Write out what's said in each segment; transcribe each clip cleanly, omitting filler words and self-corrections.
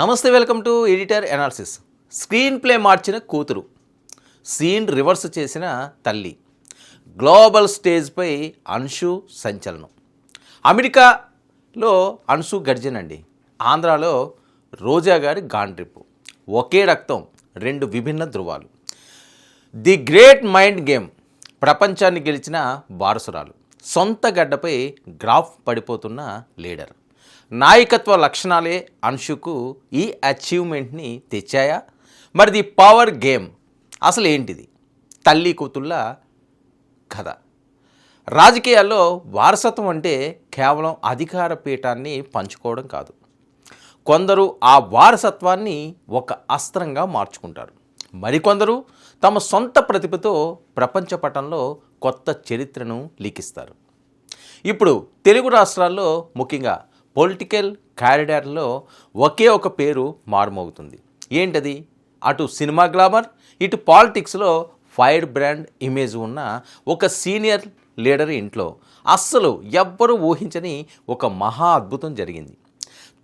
నమస్తే, welcome to editor analysis. Screen play మార్చిన కూతురు, సీన్ రివర్స్ చేసిన తల్లి, గ్లోబల్ స్టేజ్పై అన్షు సంచలనం. అమెరికాలో అన్షు గర్జన్ అండి, ఆంధ్రాలో రోజా గారి గాండ్రిప్పు. ఒకే రక్తం, రెండు విభిన్న ధృవాలు. ది గ్రేట్ మైండ్ గేమ్, ప్రపంచాన్ని గెలిచిన వారసురాలు, సొంత గడ్డపై గ్రాఫ్ పడిపోతున్న లీడర్. నాయకత్వ లక్షణాలే అన్షుకు ఈ అచీవ్మెంట్ని తెచ్చాయా? మరి ది పవర్ గేమ్ అసలు ఏంటిది? తల్లి కూతుళ్ళ కథ. రాజకీయాల్లో వారసత్వం అంటే కేవలం అధికార పీఠాన్ని పంచుకోవడం కాదు. కొందరు ఆ వారసత్వాన్ని ఒక అస్త్రంగా మార్చుకుంటారు. మరికొందరు తమ సొంత ప్రతిభతో ప్రపంచ పటంలో కొత్త చరిత్రను లిఖిస్తారు. ఇప్పుడు తెలుగు రాష్ట్రాల్లో, ముఖ్యంగా పొలిటికల్ కారిడార్లో ఒకే ఒక పేరు మారుమోగుతుంది. ఏంటది? అటు సినిమా గ్లామర్, ఇటు పాలిటిక్స్లో ఫైర్ బ్రాండ్ ఇమేజ్ ఉన్న ఒక సీనియర్ లీడర్ ఇంట్లో అస్సలు ఎవ్వరూ ఊహించని ఒక మహా అద్భుతం జరిగింది.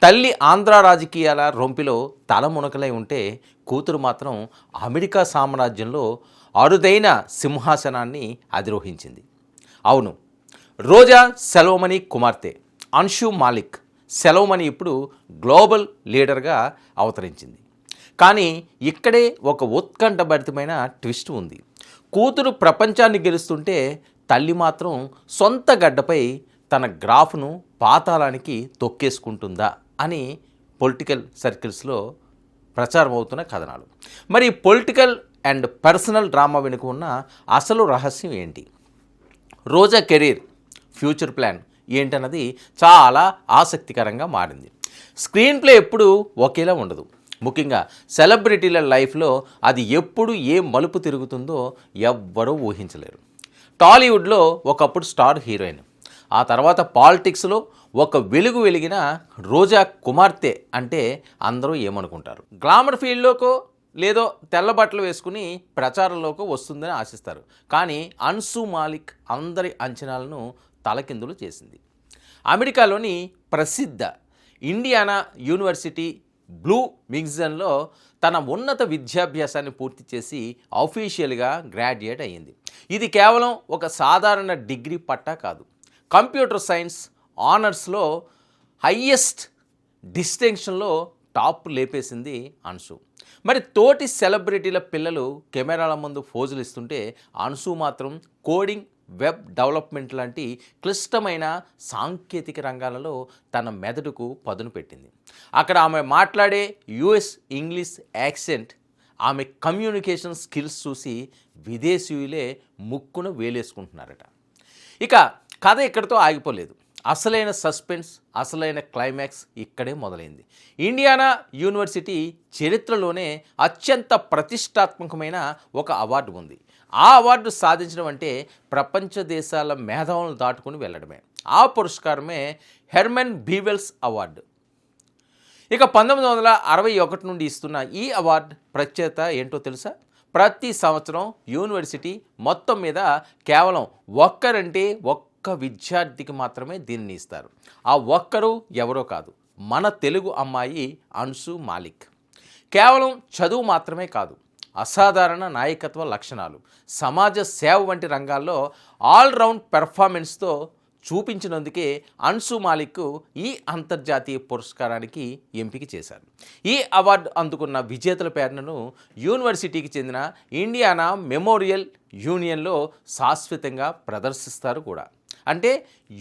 తల్లి ఆంధ్ర రాజకీయాల రొంపిలో తలమునకలై ఉంటే, కూతురు మాత్రం అమెరికా సామ్రాజ్యంలో అరుదైన సింహాసనాన్ని అధిరోహించింది. అవును, రోజా సెల్వమణి కుమార్తె అన్షు మాలిక్. సెల్వమణి ఇప్పుడు గ్లోబల్ లీడర్గా అవతరించింది. కానీ ఇక్కడే ఒక ఉత్కంఠభరితమైన ట్విస్ట్ ఉంది. కూతురు ప్రపంచాన్ని గెలుస్తుంటే, తల్లి మాత్రం సొంత గడ్డపై తన గ్రాఫ్ను పాతాళానికి తొక్కేసుకుంటుందా అని పొలిటికల్ సర్కిల్స్లో ప్రచారం అవుతున్న కథనాలు. మరి పొలిటికల్ అండ్ పర్సనల్ డ్రామా వెనుక ఉన్న అసలు రహస్యం ఏంటి? రోజా కెరీర్, ఫ్యూచర్ ప్లాన్ ఏంటన్నది చాలా ఆసక్తికరంగా మారింది. స్క్రీన్ ప్లే ఎప్పుడు ఒకేలా ఉండదు. ముఖ్యంగా సెలబ్రిటీల లైఫ్లో అది ఎప్పుడు ఏ మలుపు తిరుగుతుందో ఎవ్వరూ ఊహించలేరు. టాలీవుడ్లో ఒకప్పుడు స్టార్ హీరోయిన్, ఆ తర్వాత పాలిటిక్స్లో ఒక వెలుగు వెలిగిన రోజా కుమార్తె అంటే అందరూ ఏమనుకుంటారు? గ్లామర్ ఫీల్డ్లోకో లేదో తెల్ల బట్టలు వేసుకుని ప్రచారంలోకి వస్తుందని ఆశిస్తారు. కానీ అన్షు మాలిక్ అందరి అంచనాలను తలకిందులు చేసింది. అమెరికాలోని ప్రసిద్ధ ఇండియానా యూనివర్సిటీ బ్లూ మిగ్జన్లో తన ఉన్నత విద్యాభ్యాసాన్ని పూర్తి చేసి అఫీషియల్గా గ్రాడ్యుయేట్ అయ్యింది. ఇది కేవలం ఒక సాధారణ డిగ్రీ పట్టా కాదు. కంప్యూటర్ సైన్స్ ఆనర్స్లో హయ్యెస్ట్ డిస్టింక్షన్లో టాప్ లేపేసింది అన్షు. మరి తోటి సెలబ్రిటీల పిల్లలు కెమెరాల ముందు ఫోజులు ఇస్తుంటే, అన్షు మాత్రం కోడింగ్, వెబ్ డెవలప్మెంట్ లాంటి క్లిష్టమైన సాంకేతిక రంగాలలో తన మెదడుకు పదును పెట్టింది. అక్కడ ఆమె మాట్లాడే యుఎస్ ఇంగ్లీష్ యాక్సెంట్, ఆమె కమ్యూనికేషన్ స్కిల్స్ చూసి విదేశీయులే ముక్కున వేలేసుకుంటున్నారట. ఇక కథ ఇక్కడితో ఆగిపోలేదు. అసలైన సస్పెన్స్, అసలైన క్లైమాక్స్ ఇక్కడే మొదలైంది. ఇండియానా యూనివర్సిటీ చరిత్రలోనే అత్యంత ప్రతిష్టాత్మకమైన ఒక అవార్డు ఉంది. ఆ అవార్డు సాధించడం అంటే ప్రపంచ దేశాల మేధావులను దాటుకుని వెళ్ళడమే. ఆ పురస్కారమే హెర్మన్ బీవెల్స్ అవార్డు. ఇక 1961 నుండి ఇస్తున్న ఈ అవార్డు ప్రత్యేకత ఏంటో తెలుసా? ప్రతి సంవత్సరం యూనివర్సిటీ మొత్తం మీద కేవలం ఒక్కరంటే ఒక్క విద్యార్థికి మాత్రమే దీనిని ఇస్తారు. ఆ ఒక్కరు ఎవరో కాదు, మన తెలుగు అమ్మాయి అన్షు మాలిక్. కేవలం చదువు మాత్రమే కాదు, అసాధారణ నాయకత్వ లక్షణాలు, సమాజ సేవ వంటి రంగాల్లో ఆల్రౌండ్ పెర్ఫార్మెన్స్తో చూపించినందుకే అన్షు మాలిక్ ఈ అంతర్జాతీయ పురస్కారానికి ఎంపిక చేశారు. ఈ అవార్డు అందుకున్న విజేతల పేర్లను యూనివర్సిటీకి చెందిన ఇండియానా మెమోరియల్ యూనియన్లో శాశ్వతంగా ప్రదర్శిస్తారు కూడా. అంటే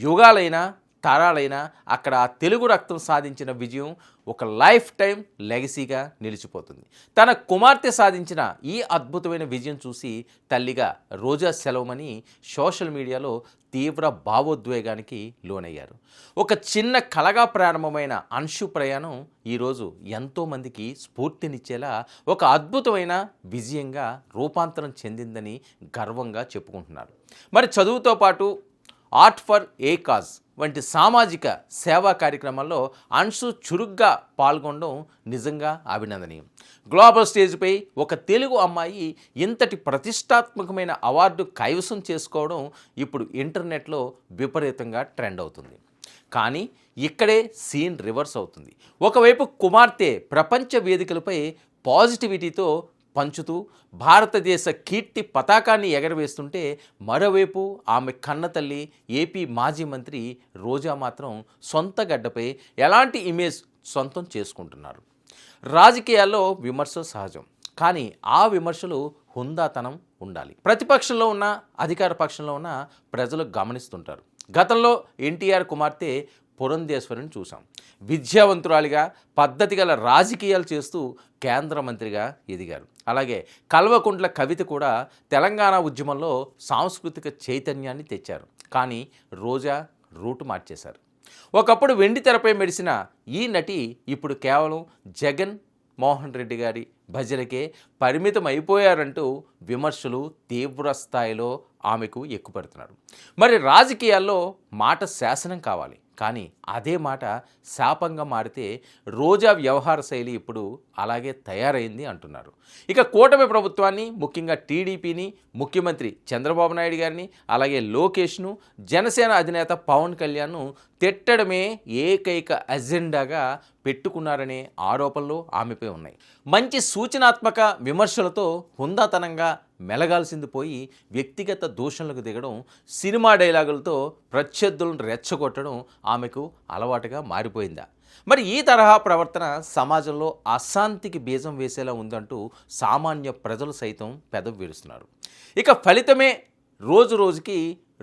యుగాలైనా తరాలైనా అక్కడ తెలుగు రక్తం సాధించిన విజయం ఒక లైఫ్ టైం లెగసీగా నిలిచిపోతుంది. తన కుమార్తె సాధించిన ఈ అద్భుతమైన విజయం చూసి తల్లిగా రోజా సెల్వమణి సోషల్ మీడియాలో తీవ్ర భావోద్వేగానికి లోనయ్యారు. ఒక చిన్న కలగా ప్రారంభమైన అన్షు ప్రయాణం ఈరోజు ఎంతోమందికి స్ఫూర్తినిచ్చేలా ఒక అద్భుతమైన విజయంగా రూపాంతరం చెందిందని గర్వంగా చెప్పుకుంటున్నారు. మరి చదువుతో పాటు ఆర్ట్ ఫర్ ఏ కాజ్ వంటి సామాజిక సేవా కార్యక్రమాల్లో అంశు చురుగ్గా పాల్గొనడం నిజంగా అభినందనీయం. గ్లోబల్ స్టేజ్పై ఒక తెలుగు అమ్మాయి ఇంతటి ప్రతిష్టాత్మకమైన అవార్డు కైవసం చేసుకోవడం ఇప్పుడు ఇంటర్నెట్లో విపరీతంగా ట్రెండ్ అవుతుంది. కానీ ఇక్కడే సీన్ రివర్స్ అవుతుంది. ఒకవైపు కుమార్తె ప్రపంచ వేదికలపై పాజిటివిటీతో పంచుతూ భారతదేశ కీర్తి పతాకాన్ని ఎగరవేస్తుంటే, మరోవైపు ఆమె కన్నతల్లి ఏపీ మాజీ మంత్రి రోజా మాత్రం సొంత గడ్డపై ఎలాంటి ఇమేజ్ సొంతం చేసుకుంటున్నారు. రాజకీయాల్లో విమర్శలు సహజం, కానీ ఆ విమర్శలు హుందాతనం ఉండాలి. ప్రతిపక్షంలో ఉన్న అధికార పక్షంలో ఉన్న ప్రజలు గమనిస్తుంటారు. గతంలో ఎన్టీఆర్ కుమార్తె పురంధేశ్వరిని చూసాం. విద్యావంతురాలిగా పద్ధతి గల రాజకీయాలు చేస్తూ కేంద్ర మంత్రిగా ఎదిగారు. అలాగే కల్వకుంట్ల కవిత కూడా తెలంగాణ ఉద్యమంలో సాంస్కృతిక చైతన్యాన్ని తెచ్చారు. కానీ రోజా రూటు మార్చేశారు. ఒకప్పుడు వెండి తెరపై మెరిసిన ఈ నటి ఇప్పుడు కేవలం జగన్ మోహన్ రెడ్డి గారి భజనకే పరిమితం అయిపోయారంటూ విమర్శలు తీవ్ర స్థాయిలో ఆమెకు ఎక్కుపెడుతున్నారు. మరి రాజకీయాల్లో మాట శాసనం కావాలి, కానీ అదే మాట శాపంగా మారితే రోజా వ్యవహార శైలి ఇప్పుడు అలాగే తయారైంది అంటున్నారు. ఇక కూటమి ప్రభుత్వాన్ని, ముఖ్యంగా టీడీపీని, ముఖ్యమంత్రి చంద్రబాబు నాయుడు గారిని, అలాగే లోకేష్ను, జనసేన అధినేత పవన్ కళ్యాణ్ను తిట్టడమే ఏకైక అజెండాగా పెట్టుకున్నారనే ఆరోపణలు ఆమెపై ఉన్నాయి. మంచి సూచనాత్మక విమర్శలతో హుందాతనంగా మెలగాల్సింది పోయి వ్యక్తిగత దూషణలకు దిగడం, సినిమా డైలాగులతో ప్రత్యర్థులను రెచ్చగొట్టడం ఆమెకు అలవాటుగా మారిపోయిందా? మరి ఈ తరహా ప్రవర్తన సమాజంలో అశాంతికి బీజం వేసేలా ఉందంటూ సామాన్య ప్రజలు సైతం పెదవి విరుస్తున్నారు. ఇక ఫలితమే రోజు రోజుకి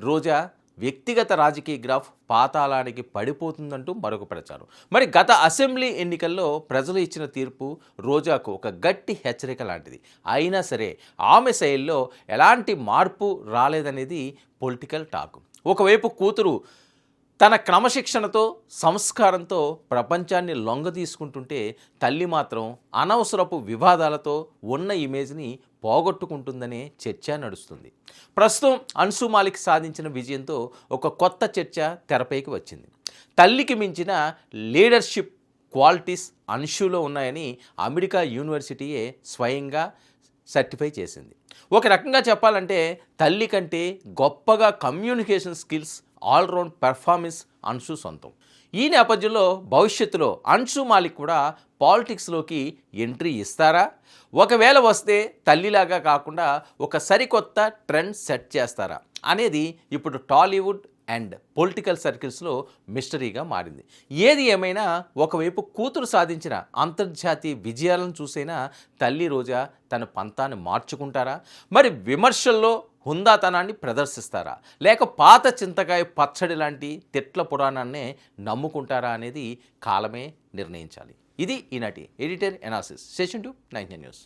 రోజా వ్యక్తిగత రాజకీయ గ్రాఫ్ పాతాళానికి పడిపోతుందంటూ మరొక ప్రచారం. మరి గత అసెంబ్లీ ఎన్నికల్లో ప్రజలు ఇచ్చిన తీర్పు రోజాకు ఒక గట్టి హెచ్చరిక లాంటిది. అయినా సరే ఆమె శైలిలో ఎలాంటి మార్పు రాలేదనేది పొలిటికల్ టాక్. ఒకవైపు కూతురు తన క్రమశిక్షణతో, సంస్కారంతో ప్రపంచాన్ని లొంగ తీసుకుంటుంటే, తల్లి మాత్రం అనవసరపు వివాదాలతో ఉన్న ఇమేజ్ని పోగొట్టుకుంటుందనే చర్చ నడుస్తుంది. ప్రస్తుతం అంశు మాలిక్ సాధించిన విజయంతో ఒక కొత్త చర్చ తెరపైకి వచ్చింది. తల్లికి మించిన లీడర్షిప్ క్వాలిటీస్ అంశులో ఉన్నాయని అమెరికా యూనివర్సిటీయే స్వయంగా సర్టిఫై చేసింది. ఒక రకంగా చెప్పాలంటే తల్లి కంటే గొప్పగా communication skills, all round performance Anshu సొంతం. ఈ నేపథ్యంలో భవిష్యత్తులో అంశు మాలిక్ కూడా పాలిటిక్స్లోకి ఎంట్రీ ఇస్తారా? ఒకవేళ వస్తే తల్లిలాగా కాకుండా ఒక సరికొత్త ట్రెండ్ సెట్ చేస్తారా అనేది ఇప్పుడు టాలీవుడ్ అండ్ పొలిటికల్ సర్కిల్స్లో మిస్టరీగా మారింది. ఏది ఏమైనా ఒకవైపు కూతురు సాధించిన అంతర్జాతీయ విజయాలను చూసైనా తల్లి రోజా తన పంతాన్ని మార్చుకుంటారా? మరి విమర్శల్లో హుందాతనాన్ని ప్రదర్శిస్తారా, లేక పాత చింతకాయ పచ్చడి లాంటి తిట్ల పురాణాన్నే నమ్ముకుంటారా అనేది కాలమే నిర్ణయించాలి. ఇది ఈనాటి ఎడిటర్ ఎనాలిసిస్. Session 2 99 news.